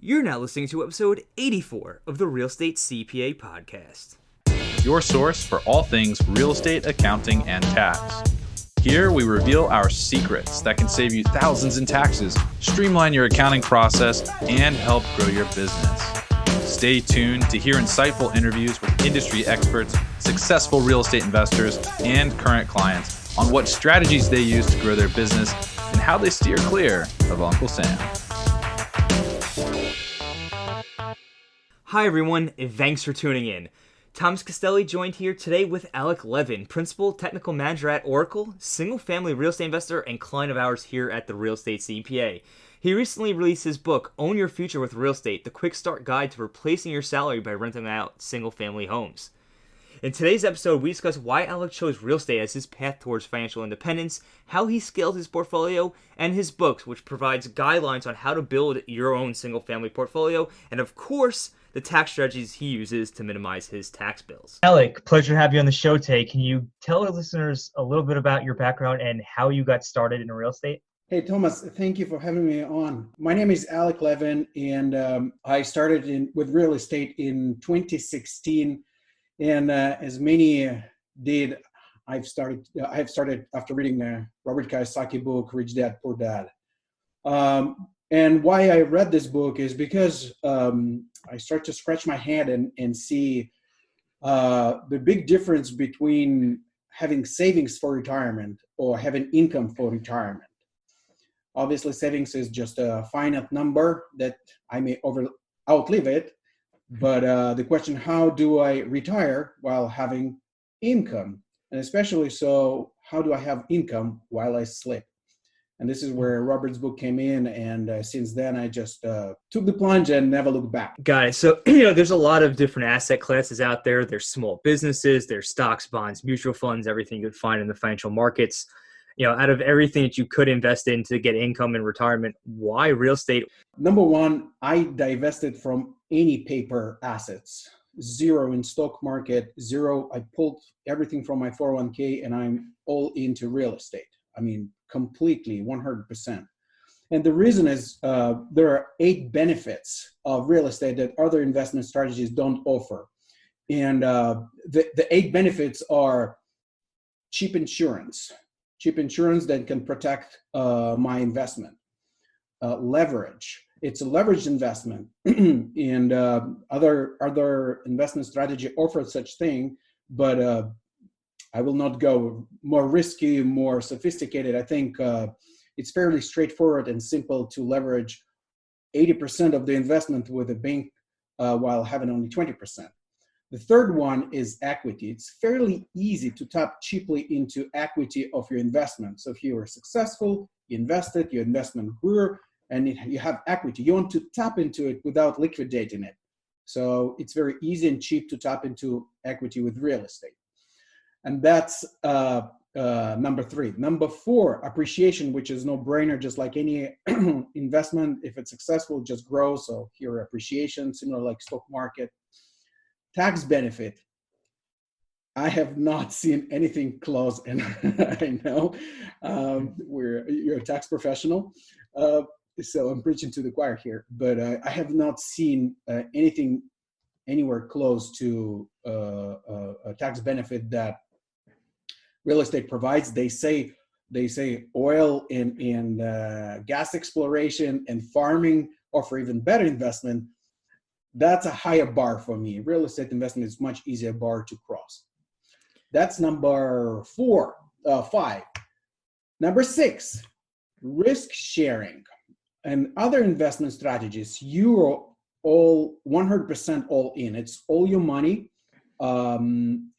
You're now listening to episode 84 of the Real Estate CPA podcast. Your source for all things real estate, accounting, and tax. Here we reveal our secrets that can save you thousands in taxes, streamline your accounting process, and help grow your business. Stay tuned to hear insightful interviews with industry experts, successful real estate investors, and current clients on what strategies they use to grow their business and how they steer clear of Uncle Sam. Hi everyone, and thanks for tuning in. Thomas Castelli joined here today with Alik Levin, Principal Technical Manager at Oracle, single-family real estate investor, and client of ours here at the Real Estate CPA. He recently released his book, Own Your Future with Real Estate, the quick start guide to replacing your salary by renting out single-family homes. In today's episode, we discuss why Alik chose real estate as his path towards financial independence, how he scaled his portfolio, and his books, which provides guidelines on how to build your own single-family portfolio, and of course, the tax strategies he uses to minimize his tax bills. Alik, pleasure to have you on the show today. Can you tell our listeners a little bit about your background and how you got started in real estate? Hey, Thomas, thank you for having me on. My name is Alik Levin, and I started with real estate in 2016. And as many did, I've started after reading the Robert Kiyosaki book, Rich Dad, Poor Dad. And why I read this book is because I start to scratch my head and see the big difference between having savings for retirement or having income for retirement. Obviously, savings is just a finite number that I may outlive it. But the question, how do I retire while having income? And especially so, how do I have income while I sleep? And this is where Robert's book came in. And since then, I just took the plunge and never looked back. Got it. So, there's a lot of different asset classes out there. There's small businesses, there's stocks, bonds, mutual funds, everything you could find in the financial markets. Out of everything that you could invest in to get income in retirement, why real estate? Number one, I divested from any paper assets, zero in stock market, zero. I pulled everything from my 401k and I'm all into real estate. I mean, completely 100%. And the reason is there are 8 benefits of real estate that other investment strategies don't offer. And the 8 benefits are cheap insurance that can protect my investment. Leverage. It's a leveraged investment, and other investment strategy offers such thing, but I will not go more risky, more sophisticated. I think it's fairly straightforward and simple to leverage 80% of the investment with a bank while having only 20%. The third one is equity. It's fairly easy to tap cheaply into equity of your investment. So if you are successful, you invested, your investment grew, and you have equity. You want to tap into it without liquidating it. So it's very easy and cheap to tap into equity with real estate. And that's number 3. Number 4, appreciation, which is no brainer, just like any investment. If it's successful, it just grows. So here appreciation, similar like stock market. Tax benefit. I have not seen anything close, and I know you're a tax professional, so I'm preaching to the choir here, but I have not seen anything anywhere close to a tax benefit that real estate provides. They say oil and gas exploration and farming offer even better investment. That's a higher bar for me. Real estate investment is much easier bar to cross. That's number 5. Number 6, risk sharing and other investment strategies. You are all 100% all in. It's all your money, and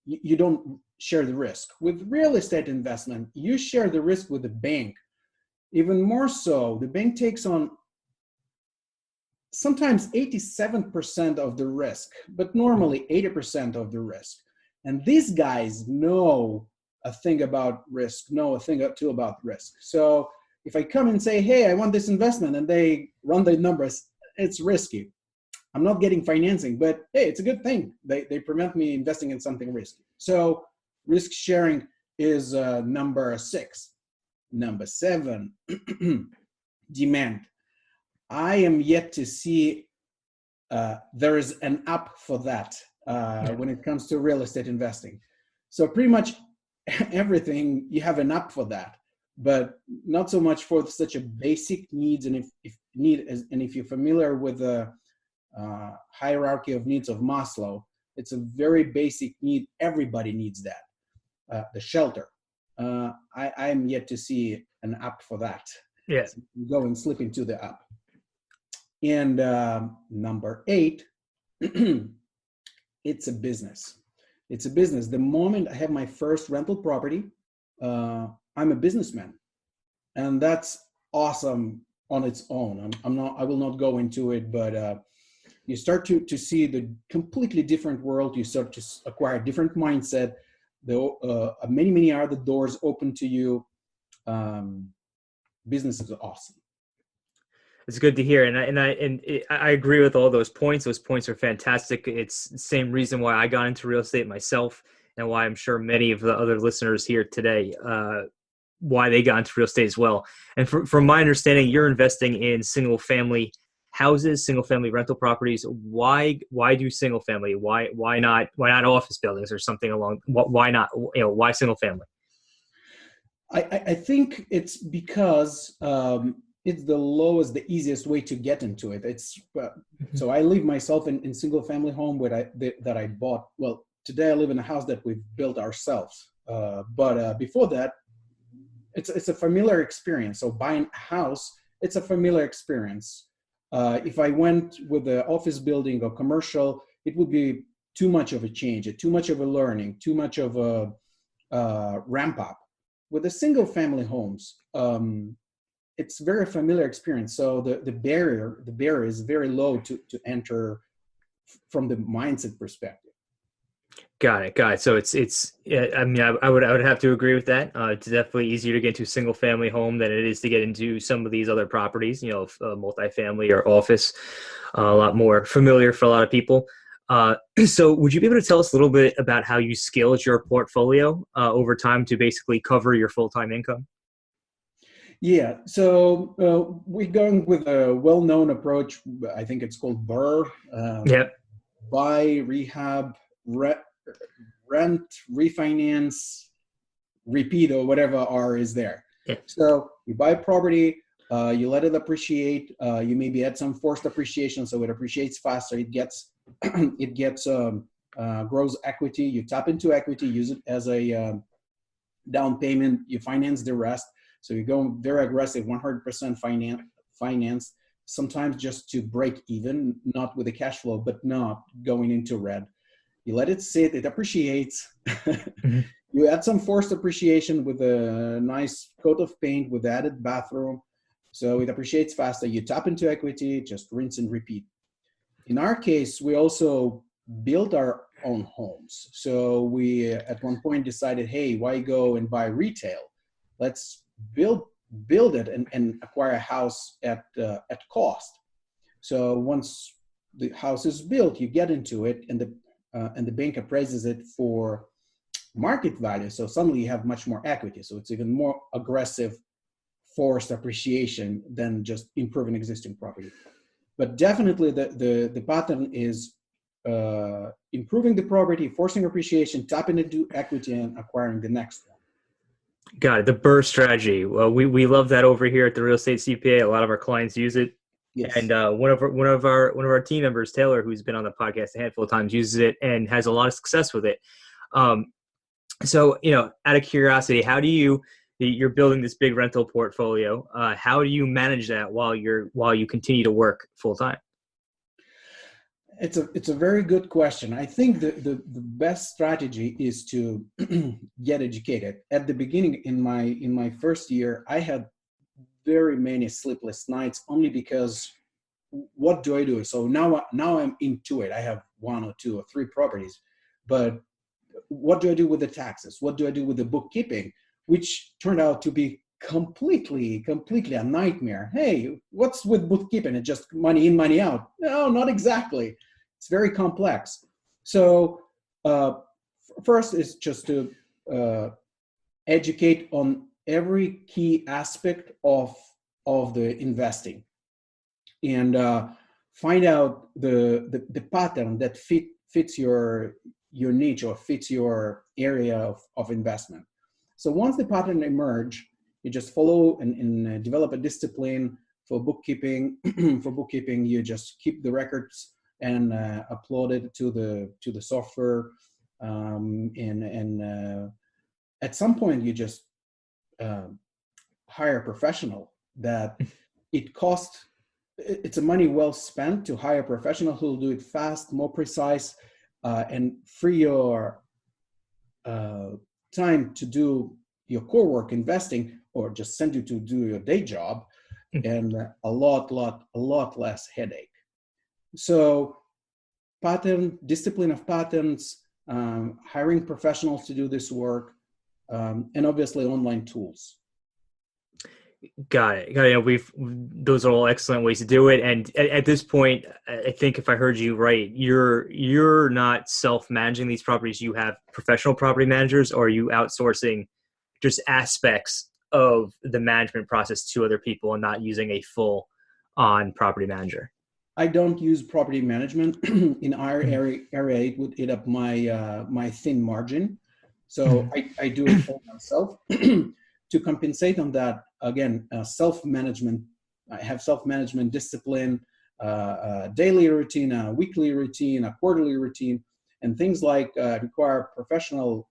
you don't share the risk. With real estate investment, you share the risk with the bank. Even more so, the bank takes on sometimes 87% of the risk, but normally 80% of the risk. And these guys know a thing about risk, know a thing or two about risk. So if I come and say, hey, I want this investment, and they run the numbers, it's risky. I'm not getting financing, but hey, it's a good thing. They prevent me investing in something risky. So risk sharing is number 6. Number 7, demand. I am yet to see there is an app for that when it comes to real estate investing. So pretty much everything you have an app for that, but not so much for such a basic needs. And if you're familiar with the hierarchy of needs of Maslow, it's a very basic need. Everybody needs that. The shelter. I'm yet to see an app for that. Yeah. So go and slip into the app. And number 8, it's a business. It's a business. The moment I have my first rental property, I'm a businessman, and that's awesome on its own. I will not go into it, but you start to see the completely different world. You start to acquire a different mindset. Many other doors open to you. Business is awesome. It's good to hear, and I agree with all those points. Those points are fantastic. It's the same reason why I got into real estate myself, and why I'm sure many of the other listeners here today, why they got into real estate as well. And from my understanding, you're investing in single family houses, single family rental properties. Why do single family? Why not office buildings or something along? Why not? Why single family? I think it's because it's the lowest, the easiest way to get into it. It's so I live myself in single family home that I bought. Well, today I live in a house that we've built ourselves. But before that, it's a familiar experience. So buying a house, it's a familiar experience. If I went with the office building or commercial, it would be too much of a change, too much of a learning, too much of a ramp up. With the single family homes, it's very familiar experience. So the barrier is very low to enter from the mindset perspective. Got it. So it's. I mean, I would have to agree with that. It's definitely easier to get into a single family home than it is to get into some of these other properties. Multifamily or office, a lot more familiar for a lot of people. So would you be able to tell us a little bit about how you scaled your portfolio over time to basically cover your full-time income? Yeah, so we're going with a well-known approach. I think it's called BRRRR. Yep. Buy, rehab, rent, refinance, repeat, or whatever R is there. Yeah. So you buy property, you let it appreciate. You maybe add some forced appreciation, so it appreciates faster. It gets grows equity. You tap into equity, use it as a down payment. You finance the rest. So you go very aggressive, 100% finance, sometimes just to break even, not with the cash flow, but not going into red. You let it sit, it appreciates. Mm-hmm. You add some forced appreciation with a nice coat of paint with added bathroom. So it appreciates faster. You tap into equity, just rinse and repeat. In our case, we also built our own homes. So we at one point decided, hey, why go and buy retail? Let's build it and acquire a house at cost. So once the house is built, you get into it, and the bank appraises it for market value. So suddenly you have much more equity. So it's even more aggressive forced appreciation than just improving existing property. But definitely the pattern is improving the property, forcing appreciation, tapping into equity, and acquiring the next one. Got it. The BRRRR strategy. Well, we love that over here at the Real Estate CPA. A lot of our clients use it. Yes. And one of our team members, Taylor, who's been on the podcast a handful of times, uses it and has a lot of success with it. So, out of curiosity, how do you're building this big rental portfolio? How do you manage that while you continue to work full time? It's a very good question. I think the best strategy is to get educated. At the beginning, in my first year, I had very many sleepless nights only because what do I do? So now I'm into it. I have 1 or 2 or 3 properties, but what do I do with the taxes? What do I do with the bookkeeping? Which turned out to be completely a nightmare. Hey, what's with bookkeeping? It's just money in, money out. No, not exactly. It's very complex. So first is just to educate on every key aspect of the investing. and find out the pattern that fits your niche or fits your area of investment. So once the pattern emerge, you just follow and develop a discipline for bookkeeping. For bookkeeping, you just keep the records and upload it to the software. And at some point, you just hire a professional that it's a money well spent to hire a professional who will do it fast, more precise, and free your time to do your core work, investing, or just send you to do your day job, and a lot less headache. So discipline of patterns, hiring professionals to do this work, and obviously online tools. Got it. Those are all excellent ways to do it. And at this point, I think if I heard you right, you're not self-managing these properties. You have professional property managers, or are you outsourcing just aspects of the management process to other people and not using a full-on property manager? I don't use property management. In our area, it would eat up my thin margin. So I do it all myself. To compensate on that, again, self-management. I have self-management discipline, daily routine, a weekly routine, a quarterly routine, and things like require professional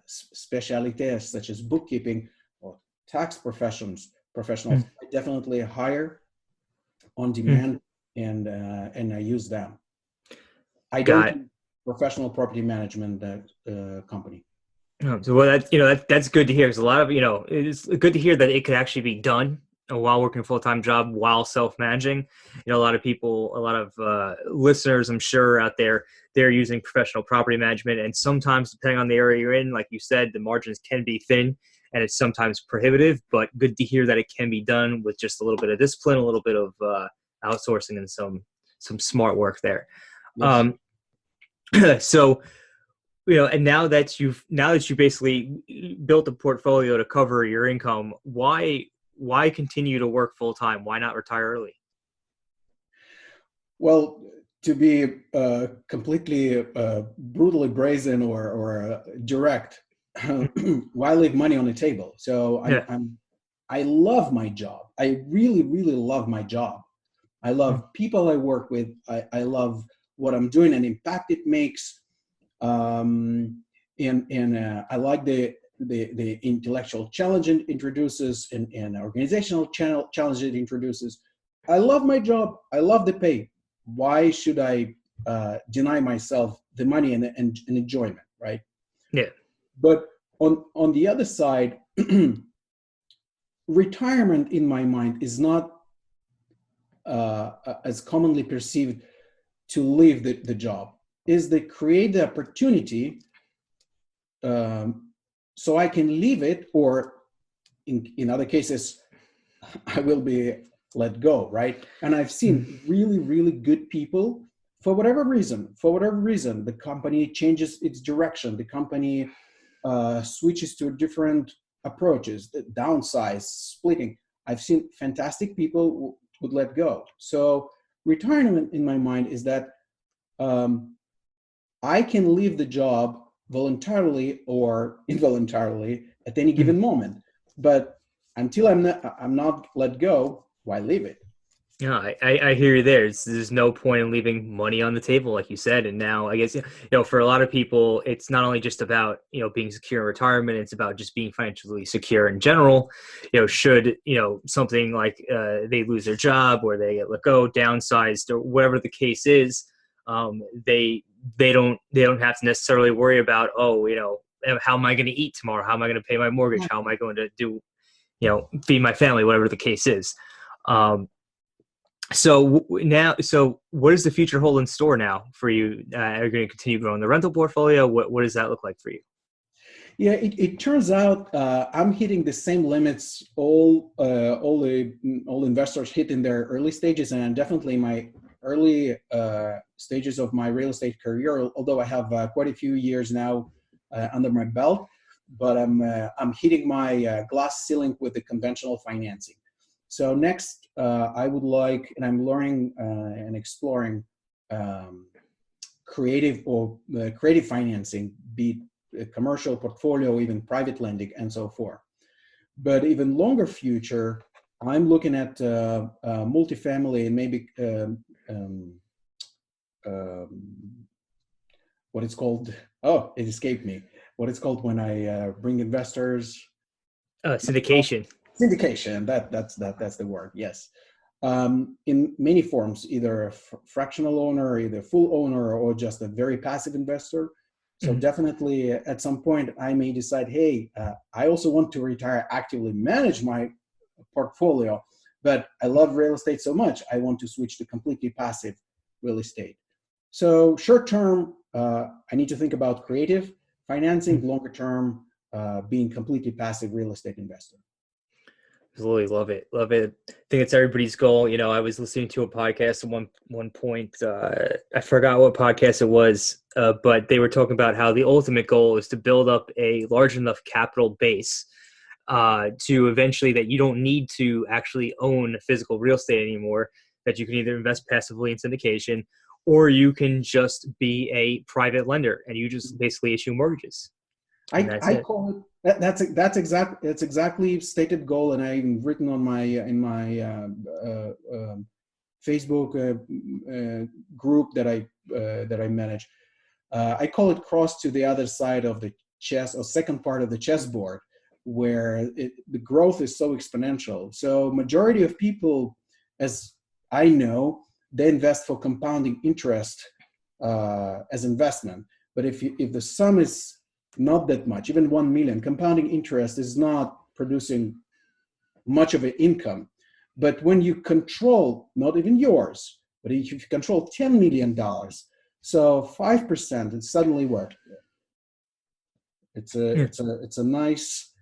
specialties such as bookkeeping or tax professionals. I definitely hire on demand, and I use them. I don't professional property management company. So that's good to hear. Because a lot of it's good to hear that it could actually be done while working a full-time job while self-managing. A lot of listeners, I'm sure out there, they're using professional property management, and sometimes depending on the area you're in, like you said, the margins can be thin and it's sometimes prohibitive. But good to hear that it can be done with just a little bit of discipline, a little bit of outsourcing, and some smart work there. Yes. So, and now that you basically built a portfolio to cover your income, why continue to work full time? Why not retire early? Well, to be completely brutally brazen or direct, why leave money on the table? So I love my job. I really, really love my job. I love people I work with. I love what I'm doing and impact it makes. And I like the intellectual challenge it introduces and organizational challenge it introduces. I love my job. I love the pay. Why should I deny myself the money and enjoyment, right? Yeah. But on the other side, retirement in my mind is not as commonly perceived to leave the job. Is they create the opportunity so I can leave it, or in other cases, I will be let go, right? And I've seen really, really good people, for whatever reason, the company changes its direction, the company switches to different approaches, downsize, splitting. I've seen fantastic people who would let go. So retirement in my mind is that I can leave the job voluntarily or involuntarily at any given moment, but until I'm not let go, why leave it? Yeah, I hear you there. There's no point in leaving money on the table, like you said. And now I guess, for a lot of people, it's not only just about, being secure in retirement, it's about just being financially secure in general. Should, something like they lose their job or they get let go, downsized, or whatever the case is, they don't have to necessarily worry about, how am I going to eat tomorrow? How am I going to pay my mortgage? How am I going to do, feed my family, whatever the case is. So what does the future hold in store now for you? Are you going to continue growing the rental portfolio? What does that look like for you? Yeah, it turns out I'm hitting the same limits all investors hit in their early stages, and definitely my early stages of my real estate career. Although I have quite a few years now under my belt, but I'm hitting my glass ceiling with the conventional financing. So next, I would like, and I'm learning and exploring creative financing, be it a commercial portfolio, even private lending, and so forth. But even longer future, I'm looking at multifamily and maybe what it's called. Oh, it escaped me. What it's called when I bring investors. Syndication. Syndication. That's the word. Yes. In many forms, either a fractional owner, either full owner, or just a very passive investor. So definitely at some point I may decide, hey, I also want to retire, actively manage my portfolio, but I love real estate so much, I want to switch to completely passive real estate. So short term, I need to think about creative financing, longer term, being completely passive real estate investor. Absolutely love it. Love it. I think it's everybody's goal. You know, I was listening to a podcast at one point. I forgot what podcast it was, but they were talking about how the ultimate goal is to build up a large enough capital base to eventually that you don't need to actually own physical real estate anymore, that you can either invest passively in syndication, or you can just be a private lender and you just basically issue mortgages. I call it that's exactly stated goal, and I even written on my Facebook group that I manage. I call it cross to the other side of the chess, or second part of the chessboard, where the growth is so exponential. So majority of people, as I know, they invest for compounding interest as investment. But if the sum is not that much, even 1 million, compounding interest is not producing much of an income. But when you control, not even yours, but if you control $10 million, so 5%, it's suddenly what? It's a nice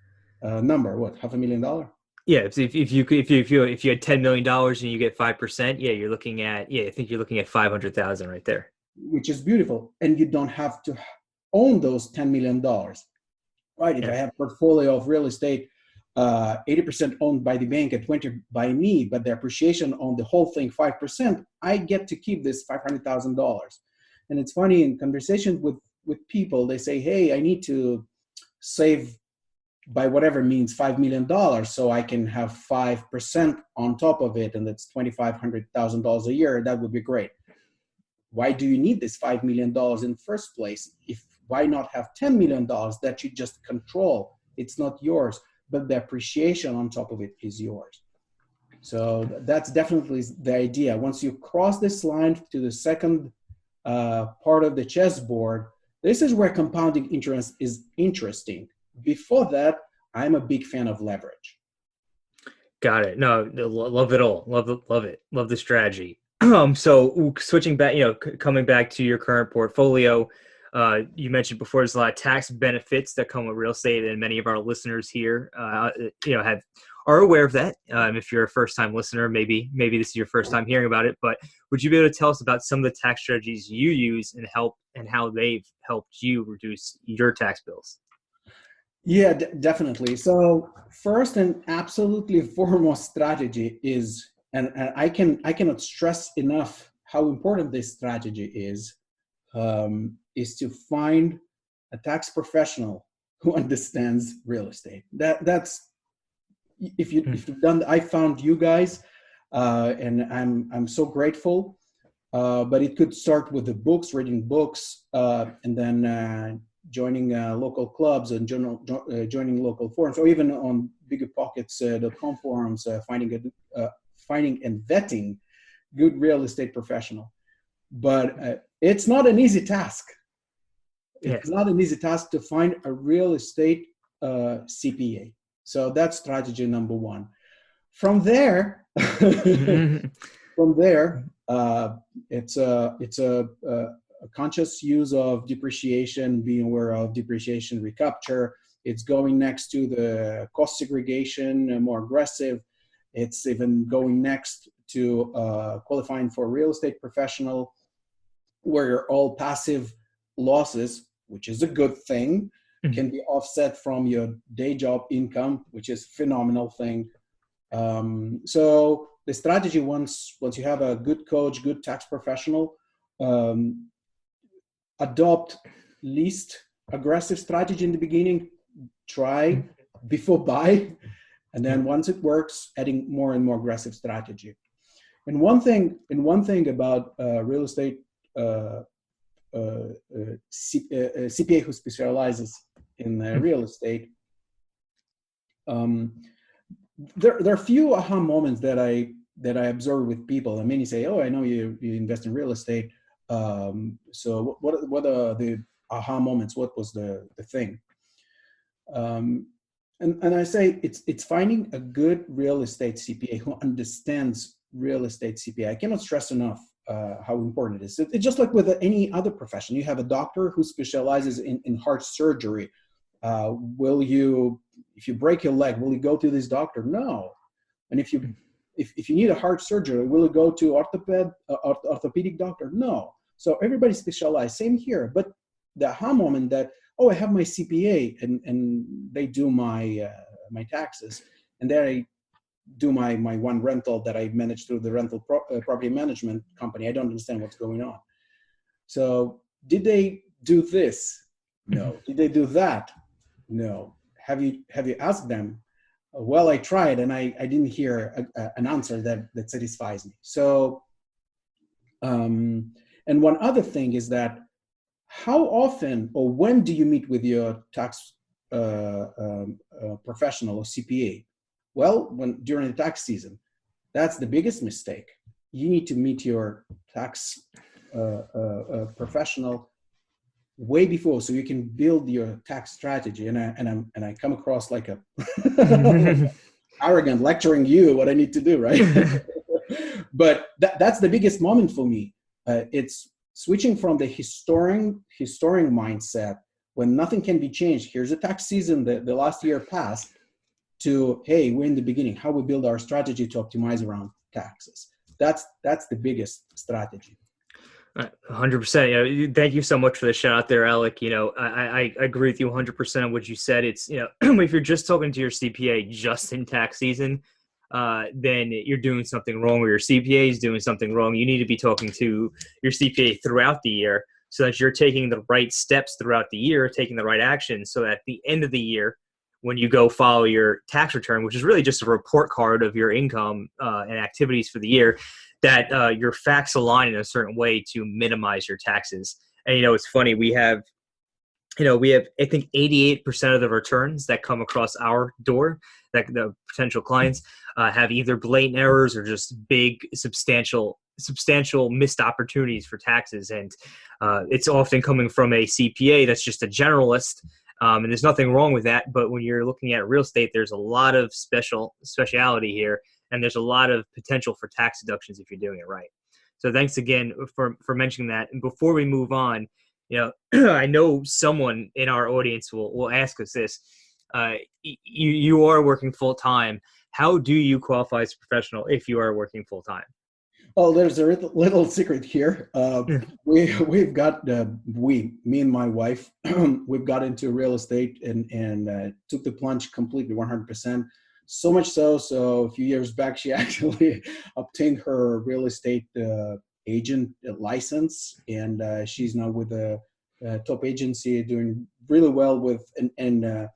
number. What, $500,000? Yeah, if you had $10 million and you get 5%, you're looking at I think you're looking at 500,000 right there, which is beautiful, and you don't have to own those $10 million, right? If I have a portfolio of real estate, 80% owned by the bank and 20% by me, but the appreciation on the whole thing 5%, I get to keep this $500,000. And it's funny, in conversations with people, they say, hey, I need to save by whatever means $5 million so I can have 5% on top of it, and that's $2,500,000 a year. That would be great. Why do you need this $5 million in the first place? Why not have $10 million that you just control? It's not yours, but the appreciation on top of it is yours. So that's definitely the idea. Once you cross this line to the second part of the chessboard, this is where compounding interest is interesting. Before that, I'm a big fan of leverage. Got it. No, love it all. Love it. Love the strategy. So switching back, coming back to your current portfolio, you mentioned before there's a lot of tax benefits that come with real estate, and many of our listeners here, are aware of that. If you're a first-time listener, maybe this is your first time hearing about it. But would you be able to tell us about some of the tax strategies you use and how they've helped you reduce your tax bills? Yeah, definitely. So first and absolutely foremost strategy is, and I cannot stress enough how important this strategy is to find a tax professional who understands real estate. That's if you've done. I found you guys, and I'm so grateful. But it could start with the books, reading books, and then joining local clubs and joining local forums, or even on biggerpockets.com forums, finding and vetting good real estate professional. But it's not an easy task. It's not an easy task to find a real estate CPA. So that's strategy number one. From there, it's a conscious use of depreciation, being aware of depreciation recapture. It's going next to the cost segregation, more aggressive. It's even going next to qualifying for a real estate professional, where you're all passive losses, which is a good thing. can be offset from your day job income, which is phenomenal thing. So the strategy, once you have a good coach, good tax professional, adopt least aggressive strategy in the beginning, try before buy, and then once it works, adding more and more aggressive strategy. And one thing about real estate CPA who specializes in real estate, there are a few aha moments that I observe with people. And many say, "Oh, I know you invest in real estate. So what are the aha moments? What was the thing?" And I say it's finding a good real estate CPA who understands real estate CPA. I cannot stress enough how important it is. It's just like with any other profession. You have a doctor who specializes in heart surgery. If you break your leg, will you go to this doctor? No. And if you need a heart surgery, will you go to orthopedic doctor? No. So everybody specialized. Same here. But the aha moment that, oh, I have my CPA and they do my taxes, and then I do my one rental that I manage through the rental property management company. I don't understand what's going on. So did they do this? No. Did they do that? No. Have you asked them? Well, I tried and I didn't hear an answer that satisfies me. So, and one other thing is that how often or when do you meet with your tax professional or CPA? Well, during the tax season. That's the biggest mistake. You need to meet your tax professional way before, so you can build your tax strategy. And I come across like a arrogant lecturing you what I need to do, right? But that's the biggest moment for me. It's switching from the historian mindset when nothing can be changed. Here's a tax season that the last year passed, to, hey, we're in the beginning, how we build our strategy to optimize around taxes. That's the biggest strategy. 100%. Thank you so much for the shout out there, Alik. I agree with you 100% on what you said. It's, if you're just talking to your CPA just in tax season, then you're doing something wrong, or your CPA is doing something wrong. You need to be talking to your CPA throughout the year so that you're taking the right steps throughout the year, taking the right actions, so that at the end of the year, when you go follow your tax return, which is really just a report card of your income and activities for the year, that your facts align in a certain way to minimize your taxes. And, it's funny, we have, I think 88% of the returns that come across our door, that the potential clients have either blatant errors or just big, substantial missed opportunities for taxes. And it's often coming from a CPA that's just a generalist. And there's nothing wrong with that. But when you're looking at real estate, there's a lot of speciality here, and there's a lot of potential for tax deductions if you're doing it right. So thanks again for mentioning that. And before we move on, I know someone in our audience will ask us this. You are working full time. How do you qualify as a professional if you are working full time? Well, there's a little secret here. We've got me and my wife, we've got into real estate and took the plunge completely 100%. So much so a few years back, she actually obtained her real estate agent license, and she's now with a top agency doing really well with. And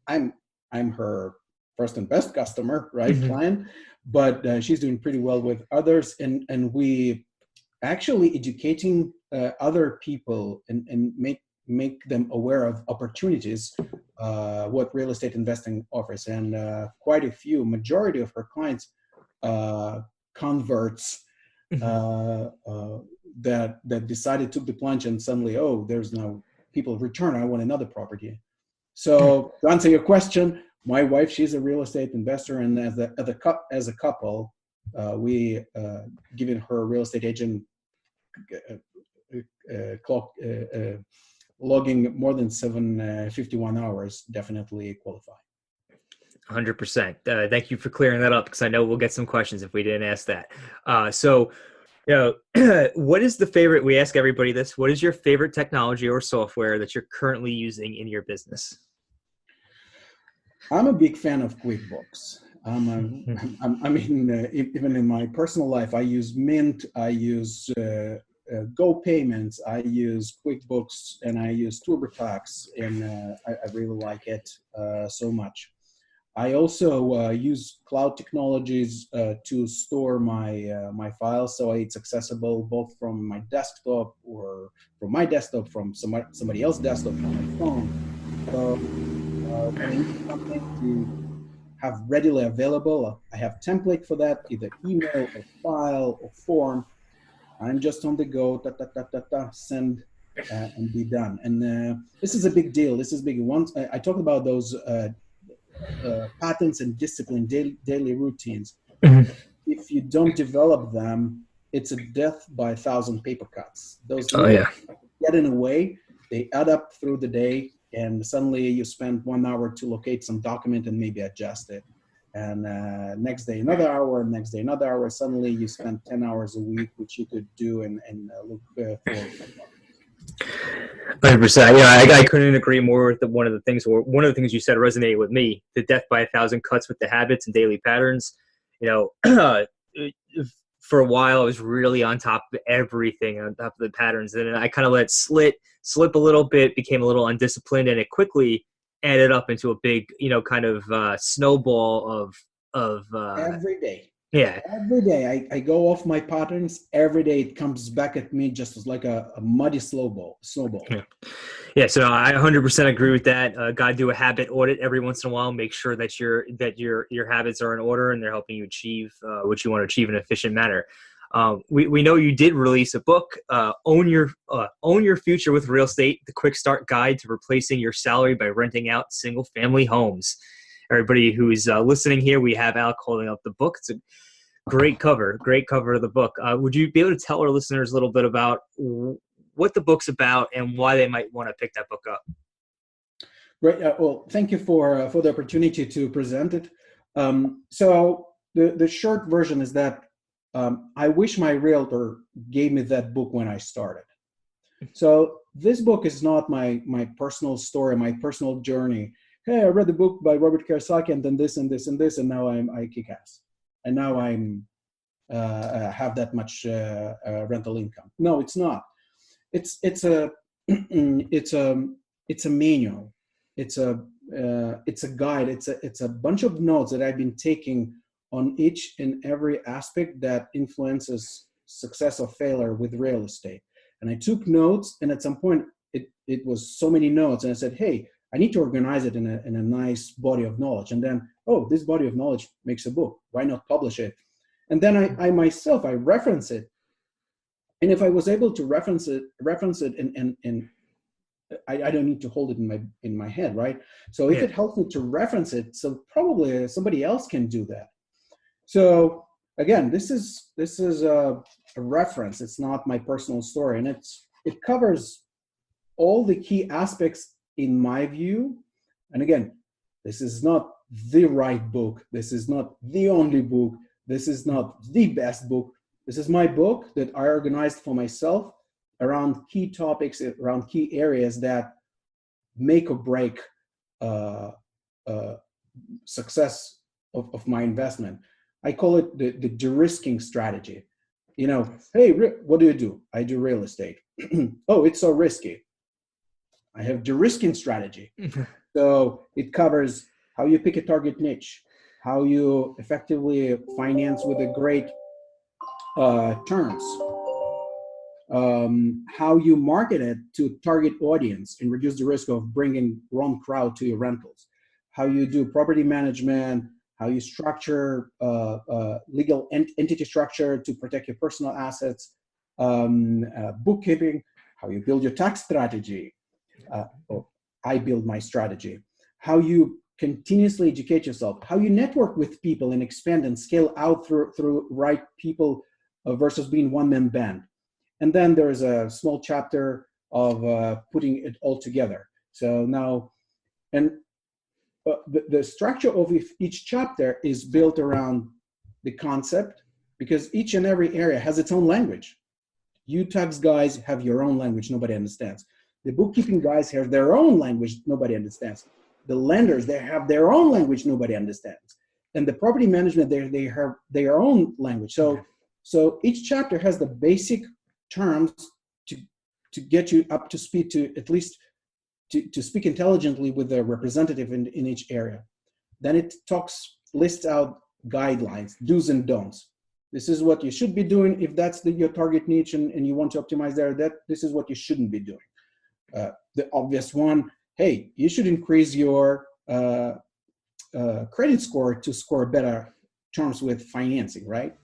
I'm her first and best customer, right? Client. But she's doing pretty well with others, and we actually educating other people and make them aware of opportunities, what real estate investing offers. And quite a few, majority of her clients, converts that decided, took the plunge, and suddenly, oh, there's no people return, I want another property. So to answer your question, my wife, she's a real estate investor, and as a couple, we given her real estate agent clock logging more than 751 hours definitely qualify. 100%. Thank you for clearing that up, because I know we'll get some questions if we didn't ask that. So What is the favorite? We ask everybody this. What is your favorite technology or software that you're currently using in your business? I'm a big fan of QuickBooks. Even in my personal life, I use Mint, I use Go Payments, I use QuickBooks, and I use TurboTax, and I really like it so much. I also use cloud technologies to store my files, so it's accessible both from my desktop or from somebody else's desktop from my phone. So when I need something to have readily available, I have template for that, either email or file or form. I'm just on the go, send and be done. And this is a big deal. This is big. Once I talked about those patterns and discipline, daily routines. Mhm. If you don't develop them, it's a death by 1,000 paper cuts. Those Oh little yeah. get in a way, they add up through the day, and suddenly you spend 1 hour to locate some document and maybe adjust it. And next day another hour, next day another hour. Suddenly you spend 10 hours a week, which you could do and look for. 100%. Yeah, I couldn't agree more with one of the things. One of the things you said resonated with me: the death by 1,000 cuts with the habits and daily patterns. For a while, I was really on top of everything, on top of the patterns, and then I kind of let it slip a little bit, became a little undisciplined, and it quickly added up into a big, kind of snowball of Every day. yeah. Every day I go off my patterns. Every day it comes back at me just as like a muddy snowball. Yeah. Yeah, so I 100% agree with that. Got to do a habit audit every once in a while. Make sure that your habits are in order and they're helping you achieve what you want to achieve in an efficient manner. We know you did release a book, Own Your Future with Real Estate: The Quick Start Guide to Replacing Your Salary by Renting Out Single Family Homes. Everybody who's listening here, we have Alec holding up the book. It's a great cover of the book. Would you be able to tell our listeners a little bit about what the book's about and why they might want to pick that book up? Great. Well, thank you for the opportunity to present it. So the short version is that I wish my realtor gave me that book when I started. So this book is not my personal story, my personal journey. Hey, I read the book by Robert Kiyosaki and then this and this and this, and now I kick ass, and now I'm have that much rental income. No, it's not. It's a it's a manual. It's a guide. It's a bunch of notes that I've been taking on each and every aspect that influences success or failure with real estate. And I took notes, and at some point it was so many notes, and I said, hey, I need to organize it in a nice body of knowledge. And then, oh, this body of knowledge makes a book. Why not publish it? And then I myself reference it. And if I was able to reference it, and I don't need to hold it in my head, right? So if it helps me to reference it, so probably somebody else can do that. So again, this is a reference. It's not my personal story, and it covers all the key aspects in my view. And again, this is not the right book. This is not the only book. This is not the best book. This is my book that I organized for myself around key topics, around key areas that make or break success of my investment. I call it the de-risking strategy. Hey, what do? I do real estate. Oh, it's so risky. I have de-risking strategy. So it covers how you pick a target niche, how you effectively finance with a great terms, how you market it to target audience and reduce the risk of bringing wrong crowd to your rentals, how you do property management, how you structure legal entity structure to protect your personal assets, bookkeeping, how you build your tax strategy. I build my strategy. How you continuously educate yourself, how you network with people and expand and scale out through right people versus being one-man band. And then there's a small chapter of putting it all together. So now, and the structure of each chapter is built around the concept, because each and every area has its own language. You tax guys have your own language nobody understands. The bookkeeping guys have their own language nobody understands. The lenders, they have their own language nobody understands. And the property management, they have their own language. So each chapter has the basic terms to get you up to speed, to at least to speak intelligently with the representative in each area. Then it lists out guidelines, do's and don'ts. This is what you should be doing if that's your target niche and you want to optimize there. This is what you shouldn't be doing. The obvious one, hey, you should increase your credit score to score better terms with financing, right?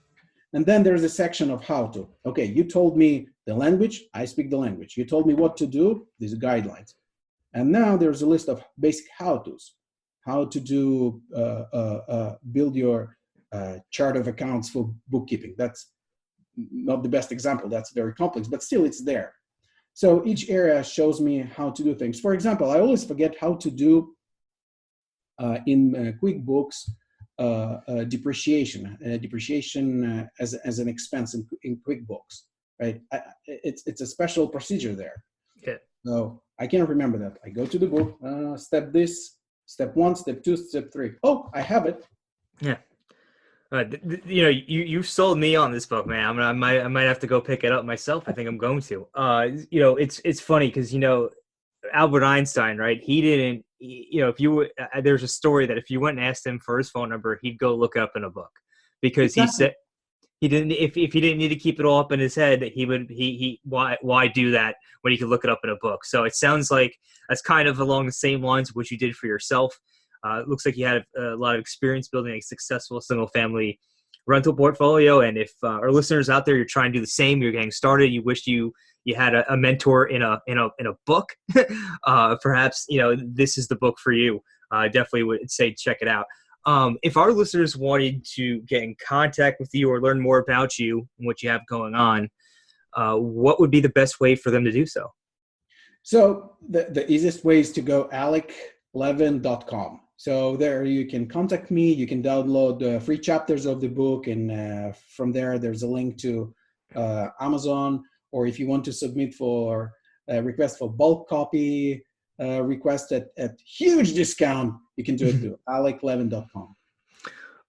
And then there's a section of how to. Okay, you told me the language, I speak the language. You told me what to do, these are guidelines. And now there's a list of basic how-tos. How to do, build your chart of accounts for bookkeeping. That's not the best example, that's very complex, but still it's there. So each area shows me how to do things. For example, I always forget how to do in QuickBooks depreciation as an expense in QuickBooks, right? It's a special procedure there. Yeah. So I can't remember that. I go to the book, step 1, step 2, step 3. Oh, I have it. Yeah. You sold me on this book, man. I might have to go pick it up myself. I think I'm going to. It's funny because Albert Einstein, right? He didn't. There's a story that if you went and asked him for his phone number, he'd go look it up in a book, because he said he didn't. If he didn't need to keep it all up in his head, why do that when he could look it up in a book? So it sounds like that's kind of along the same lines of what you did for yourself. It looks like you had a lot of experience building a successful single-family rental portfolio. And if our listeners out there, you're trying to do the same, you're getting started, you wish you had a mentor in a book, perhaps this is the book for you. Definitely would say check it out. If our listeners wanted to get in contact with you or learn more about you and what you have going on, what would be the best way for them to do so? So the easiest way is to go aliklevin.com. So there you can contact me, you can download free chapters of the book, and from there there's a link to Amazon, or if you want to submit for a request for bulk copy, request at huge discount, you can do it to aliklevin.com.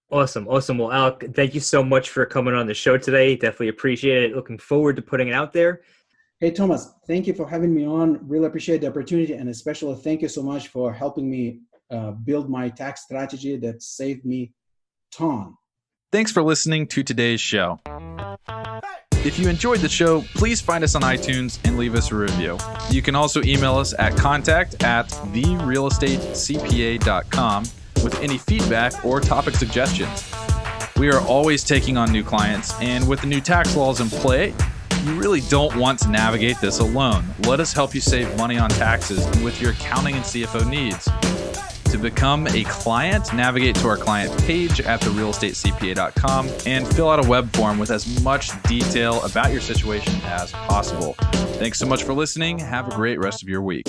Awesome. Well, Alik, thank you so much for coming on the show today. Definitely appreciate it. Looking forward to putting it out there. Hey, Thomas, thank you for having me on. Really appreciate the opportunity, and especially thank you so much for helping me build my tax strategy that saved me ton. Thanks for listening to today's show. If you enjoyed the show, please find us on iTunes and leave us a review. You can also email us at contact@therealestatecpa.com with any feedback or topic suggestions. We are always taking on new clients, and with the new tax laws in play, you really don't want to navigate this alone. Let us help you save money on taxes and with your accounting and CFO needs. To become a client, navigate to our client page at therealestatecpa.com and fill out a web form with as much detail about your situation as possible. Thanks so much for listening. Have a great rest of your week.